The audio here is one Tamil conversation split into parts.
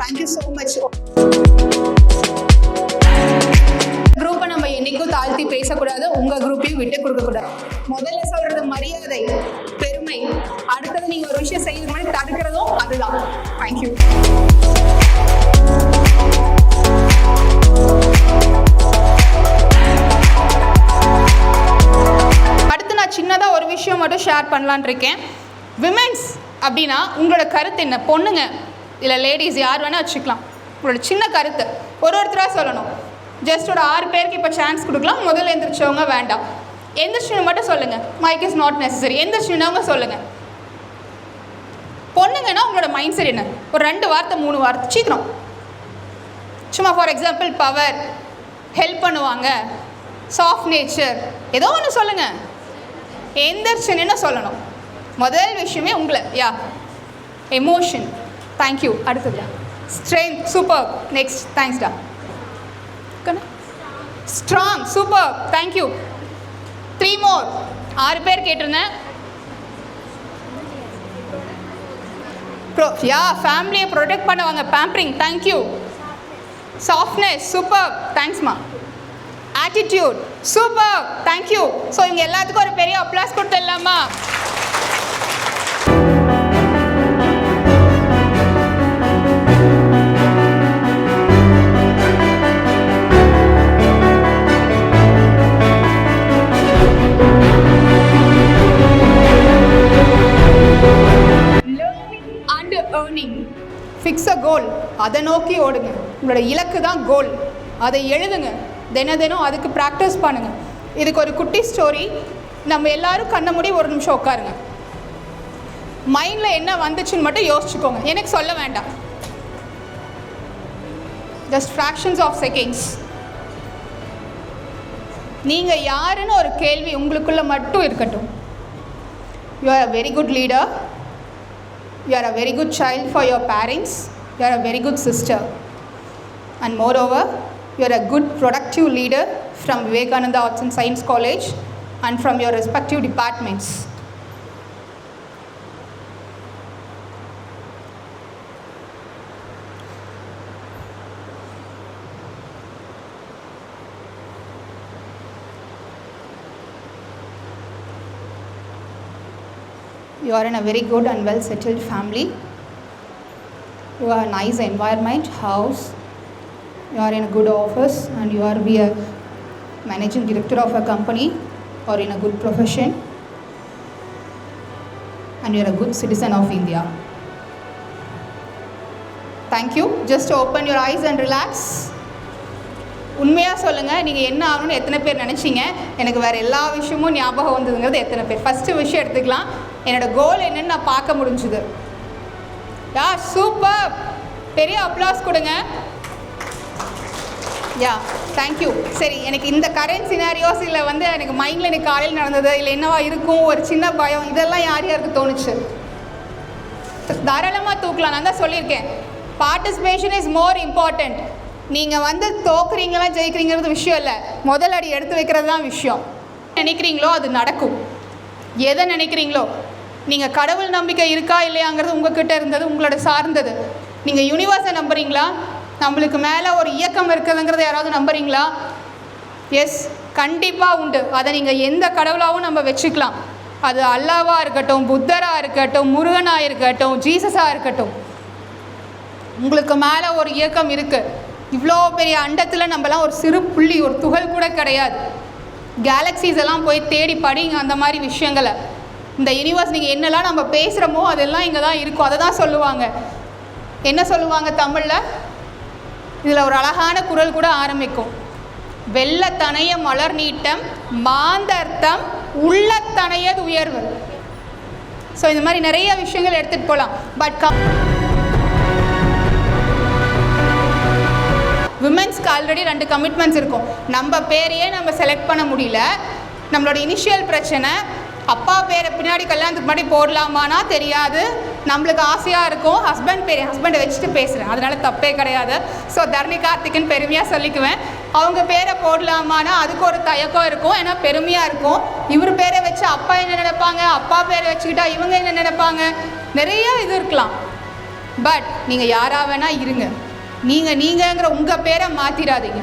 Thank you so much. குரூப்பை நம்ம என்னைக்கும் தாழ்த்தி பேசக்கூடாது, உங்க குரூப்பையும் விட்டு கொடுக்க கூடாது. முதல்ல சொல்றது மரியாதை, பெருமை. அடுத்தது நீங்க ஒரு விஷயம் செய்யறது மாதிரி தடுக்கிறதும் அதுதான். தேங்க்யூ. அடுத்து நான் சின்னதாக ஒரு விஷயம் மட்டும் ஷேர் பண்ணலான் இருக்கேன். விமென்ஸ் அப்படின்னா உங்களோட கருத்து என்ன? பொண்ணுங்க இல்லை லேடிஸ் யார் வேணால் வச்சுக்கலாம். உங்களோட சின்ன கருத்து ஒருத்தராக சொல்லணும். ஜஸ்ட் ஒரு 6 பேருக்கு இப்போ சான்ஸ் கொடுக்கலாம். முதல்ல எந்திரிச்சவங்க வேண்டாம், எந்திரிச்சு மட்டும் சொல்லுங்கள். Mic is not necessary. எந்திரிச்சுனவங்க சொல்லுங்கள். பொண்ணுங்கன்னா உங்களோட மைண்ட் செட் என்ன? ஒரு 2 வார்த்தை 3 வார்த்தை சீக்கிரம். சும்மா ஃபார் எக்ஸாம்பிள் பவர், ஹெல்ப் பண்ணுவாங்க, சாஃப்ட் நேச்சர், ஏதோ ஒன்று சொல்லுங்கள். எந்திரிச்சுன்னு சொல்லணும். முதல் விஷயமே உங்களை. Yeah emotion. தேங்க்யூ. அடுத்தது ஸ்ட்ரென்த். சூப்பர். நெக்ஸ்ட். தேங்க்ஸ்டா. ஸ்ட்ராங். சூப்பர். தேங்க்யூ. 3 more. 6 பேர் கேட்டிருந்தேன். யா ஃபேமிலியை ப்ரொடெக்ட் பண்ணுவாங்க. பேம்பரிங். தேங்க்யூ. சாஃப்ட்னஸ். சூப்பர். தேங்க்ஸ்மா. ஆட்டிடியூட். சூப்பர். தேங்க்யூ. ஸோ இவங்க எல்லாத்துக்கும் ஒரு பெரிய அப்ளாஸ் கொடுத்துடலாமா? Fix a goal. அதை நோக்கி ஓடுங்க. உங்களோட இலக்கு தான் கோல். அதை எழுதுங்க. தினம் அதுக்கு ப்ராக்டிஸ் பண்ணுங்கள். இதுக்கு ஒரு குட்டி ஸ்டோரி. நம்ம எல்லாரும் கண்ண மூடி ஒரு நிமிஷம் உட்காருங்க. மைண்டில் என்ன வந்துச்சுன்னு மட்டும் யோசிச்சுக்கோங்க. எனக்கு சொல்ல வேண்டாம். Just fractions of seconds. நீங்கள் யாருன்னு ஒரு கேள்வி உங்களுக்குள்ளே மட்டும் இருக்கட்டும். You are a very good leader. You are a very good child for your parents. You are a very good sister. And moreover, you are a good productive leader from Vivekananda Arts and Science College and from your respective departments. You are in a very good and well settled family. You are a nice environment, house. You are in a good office and you are be a managing director of a company or in a good profession. And you are a good citizen of India. Thank you. Just open your eyes and relax. உண்மையாக சொல்லுங்கள், நீங்கள் என்ன ஆகணும்னு எத்தனை பேர் நினச்சிங்க? எனக்கு வேறு எல்லா விஷயமும் ஞாபகம் வந்ததுங்கிறது எத்தனை பேர்? ஃபஸ்ட்டு விஷயம் எடுத்துக்கலாம். என்னோடய கோல் என்னென்னு நான் பார்க்க முடிஞ்சுது. யா சூப்பர். பெரிய அப்ளாஸ் கொடுங்க. Yeah thank you. சரி, எனக்கு இந்த கரண்ட் சினாரியோஸ் இல்லை எனக்கு மைண்டில் எனக்கு காலையில் நடந்தது இல்லை என்னவா இருக்கும், ஒரு சின்ன பயம், இதெல்லாம் யார் யாருக்கு தோணுச்சு? தாராளமாக தூக்கலாம். நான் தான் சொல்லியிருக்கேன், பார்ட்டிசிபேஷன் இஸ் மோர் இம்பார்ட்டண்ட். நீங்கள் தோக்குறீங்களா ஜெயிக்கிறீங்கிறது விஷயம் இல்லை, முதல் அடி எடுத்து வைக்கிறது தான் விஷயம். நினைக்கிறீங்களோ அது நடக்கும். எதை நினைக்கிறீங்களோ, நீங்கள் கடவுள் நம்பிக்கை இருக்கா இல்லையாங்கிறது உங்ககிட்ட இருந்தது, உங்களோட சார்ந்தது. நீங்கள் யூனிவர்ஸை நம்புறீங்களா? நம்மளுக்கு மேலே ஒரு இயக்கம் இருக்குதுங்கிறத யாராவது நம்புறீங்களா? எஸ், கண்டிப்பாக உண்டு. அதை நீங்கள் எந்த கடவுளாகவும் நம்ம வச்சுக்கலாம். அது அல்லாவாக இருக்கட்டும், புத்தராக இருக்கட்டும், முருகனாக இருக்கட்டும், ஜீசஸாக இருக்கட்டும். உங்களுக்கு மேலே ஒரு இயக்கம் இருக்குது. இவ்வளோ பெரிய அண்டத்தில் நம்மலாம் ஒரு சிறு புள்ளி, ஒரு துகள் கூட கிடையாது. கேலக்ஸிஸ் எல்லாம் போய் தேடி படிங்க அந்த மாதிரி விஷயங்களை. இந்த யூனிவர்ஸ் நீங்கள் என்னெல்லாம் நம்ம பேசுகிறோமோ அதெல்லாம் இங்கே தான் இருக்கும். அதை தான் சொல்லுவாங்க. என்ன சொல்லுவாங்க தமிழில்? இதில் ஒரு அழகான குறள் கூட ஆரம்பிக்கும். வெள்ளத்தனைய மலர் நீட்டம் மாந்தர்த்தம் உள்ளத்தனையது உயர்வு. ஸோ இந்த மாதிரி நிறைய விஷயங்கள் எடுத்துகிட்டு போகலாம். பட் விமென்ஸ்க்கு ஆல்ரெடி 2 கமிட்மெண்ட்ஸ் இருக்கும். நம்ம பேரையே நம்ம செலக்ட் பண்ண முடியல. நம்மளோட இனிஷியல் பிரச்சனை, அப்பா பேரை பின்னாடி கல்யாணத்துக்கு முன்னாடி போடலாமானா தெரியாது. நம்மளுக்கு ஆசையாக இருக்கும். ஹஸ்பண்டை வச்சுட்டு பேசுகிறேன், அதனால் தப்பே கிடையாது. ஸோ தர்ணி கார்த்திக்னு பெருமையாக சொல்லிக்குவேன். அவங்க பேரை போடலாமானா அதுக்கு ஒரு தயக்கம் இருக்கும், ஏன்னா பெருமையாக இருக்கும். இவர் பேரை வச்சு அப்பா என்ன நினைப்பாங்க, அப்பா பேரை வச்சுக்கிட்டா இவங்க என்ன நினைப்பாங்க, நிறைய இது இருக்கலாம். பட் நீங்கள் யாராக வேணால் இருங்க, நீங்கங்கிற உங்கள் பேரை மாற்றிடாதீங்க.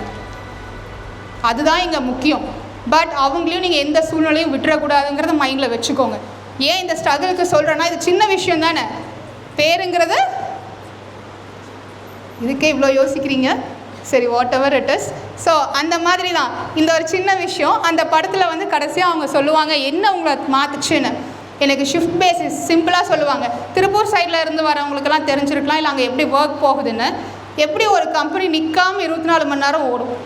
அதுதான் இங்கே முக்கியம். பட் அவங்களையும் நீங்கள் எந்த சூழ்நிலையும் விட்டுறக்கூடாதுங்கிறத மைண்டில் வச்சுக்கோங்க. ஏன் இந்த ஸ்ட்ரகிளுக்கு சொல்கிறேன்னா, இது சின்ன விஷயம் தானே, பேருங்கிறது இதுக்கே இவ்வளோ யோசிக்கிறீங்க. சரி, what ever it is. So அந்த மாதிரி தான் இந்த ஒரு சின்ன விஷயம். அந்த படத்தில் வந்து கடைசியாக அவங்க சொல்லுவாங்க என்ன உங்களை மாற்றுச்சுன்னு. எனக்கு ஷிஃப்ட் பேசிஸ் சிம்பிளாக சொல்லுவாங்க. திருப்பூர் சைடில் இருந்து வரவங்களுக்கெல்லாம் தெரிஞ்சிருக்கலாம், இல்லை அங்கே எப்படி ஒர்க் போகுதுன்னு. எப்படி ஒரு கம்பெனி நிற்காமல் 24 மணி நேரம் ஓடும்?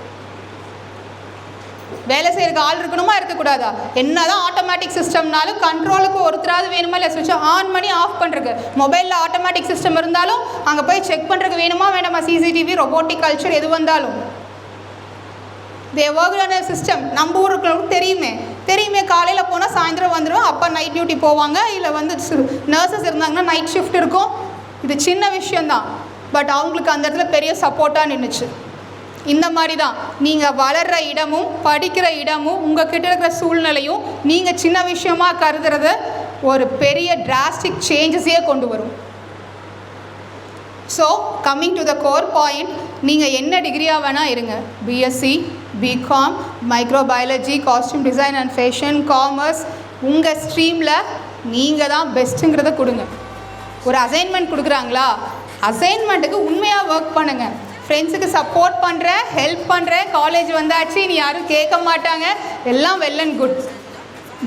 வேலை செய்கிறதுக்கு ஆள் இருக்கணுமா, இருக்கக்கூடாதா? என்ன தான் ஆட்டோமேட்டிக் சிஸ்டம்னாலும் கண்ட்ரோலுக்கு ஒருத்தராது வேணுமா இல்லை? சுவிட்சை ஆன் பண்ணி ஆஃப் பண்ணுறதுக்கு மொபைலில் ஆட்டோமேட்டிக் சிஸ்டம் இருந்தாலும் அங்கே போய் செக் பண்ணுறதுக்கு வேணுமா வேண்டாமா? சிசிடிவி, ரொபோட்டிக் கல்ச்சர் எது வந்தாலும் தே ஒர்க் சிஸ்டம். நம்ம ஊருக்கு தெரியுமே காலையில் போனால் சாயந்தரம் வந்துடும். அப்போ நைட் டியூட்டி போவாங்க, இல்லை வந்து நர்சஸ் இருந்தாங்கன்னா நைட் ஷிஃப்ட் இருக்கும். இது சின்ன விஷயந்தான், பட் அவங்களுக்கு அந்த இடத்துல பெரிய சப்போர்ட்டாக நின்றுச்சு. இந்த மாதிரி தான் நீங்கள் வளர்கிற இடமும் படிக்கிற இடமும் உங்கள் கிட்ட இருக்கிற சூழ்நிலையும் நீங்கள் சின்ன விஷயமாக கருதுறது ஒரு பெரிய டிராஸ்டிக் சேஞ்சஸையே கொண்டு வரும். So coming to the core point, நீங்கள் என்ன டிகிரியாக வேணால் இருங்க, BSc, BCom, microbiology, costume design and fashion, commerce, உங்கள் ஸ்ட்ரீமில் நீங்கள் தான் பெஸ்ட்டுங்கிறத கொடுங்க. ஒரு அசைன்மெண்ட் கொடுக்குறாங்களா, அசைன்மெண்ட்டுக்கு உண்மையாக ஒர்க் பண்ணுங்கள். ஃப்ரெண்ட்ஸுக்கு சப்போர்ட் பண்ணுறேன், ஹெல்ப் பண்ணுறேன், காலேஜ் வந்தாச்சு நீ யாரும் கேட்க மாட்டாங்க, எல்லாம் well and good.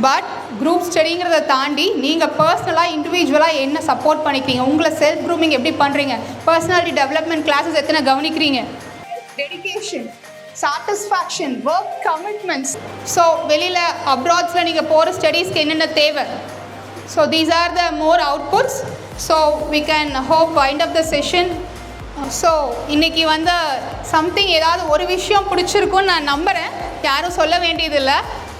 But group ஸ்டடிங்கிறத தாண்டி நீங்கள் பர்சனலாக இண்டிவிஜுவலாக என்ன சப்போர்ட் பண்ணிக்கிறீங்க, உங்களை செல்ஃப் க்ரூமிங் எப்படி பண்ணுறீங்க, பர்சனாலிட்டி டெவலப்மெண்ட் கிளாஸஸ் எத்தனை கவனிக்கிறீங்க, dedication, satisfaction, work commitments. So வெளியில் அப்ராட்ஸில் நீங்கள் போகிற ஸ்டடீஸ்க்கு என்னென்ன தேவை. So these are the more outputs. So we can hope wind up the session. So இன்றைக்கி வந்து சம்திங் ஏதாவது ஒரு விஷயம் பிடிச்சிருக்குன்னு நான் நம்புகிறேன். யாரும் சொல்ல வேண்டியதில்லை.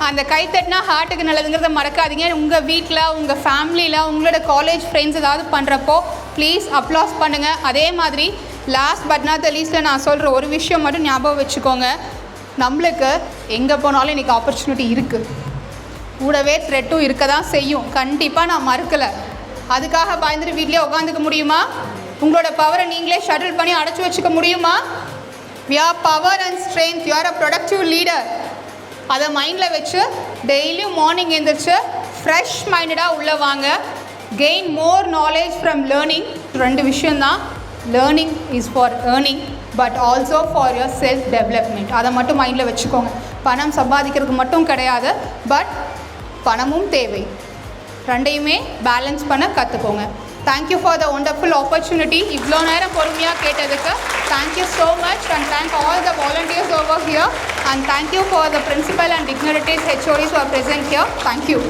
அந்த கைத்தட்டினா ஹார்ட்டுக்கு நல்லதுங்கிறத மறக்காதீங்க. உங்கள் வீட்டில், உங்கள் ஃபேமிலியில், உங்களோட காலேஜ் ஃப்ரெண்ட்ஸ் ஏதாவது பண்ணுறப்போ ப்ளீஸ் அப்ளாஸ் பண்ணுங்கள். அதே மாதிரி லாஸ்ட் பட் நாட் த லீஸ்ட்டில் நான் சொல்கிற ஒரு விஷயம் மட்டும் ஞாபகம் வச்சுக்கோங்க. நம்மளுக்கு எங்கே போனாலும் இன்றைக்கி ஆப்பர்ச்சுனிட்டி இருக்குது, கூடவே த்ரெட்டும் இருக்க தான் செய்யும். கண்டிப்பாக நான் மறுக்கலை. அதுக்காக பயந்துட்டு வீட்லேயே உட்காந்துக்க முடியுமா? உங்களோட பவரை நீங்களே ஷட்டில் பண்ணி அடைச்சி வச்சுக்க முடியுமா? We are power and strength, you are a productive leader. அதை மைண்டில் வச்சு டெய்லியும் மார்னிங் எழுந்திரிச்சு ஃப்ரெஷ் மைண்டடாக உள்ளே வாங்க. Gain more knowledge from learning. 2 விஷயந்தான், learning is for earning but also for your self development. அதை மட்டும் மைண்டில் வச்சுக்கோங்க. பணம் சம்பாதிக்கிறதுக்கு மட்டும் கிடையாது, பட் பணமும் தேவை. 2யுமே பேலன்ஸ் பண்ண கற்றுக்கோங்க. Thank you for the wonderful opportunity. இவ்வளோ நேரம் பொறுமையாக கேட்டதுக்கு thank you so much, and thank all the volunteers over here, and thank you for the principal and dignitaries HODs who are present here. Thank you.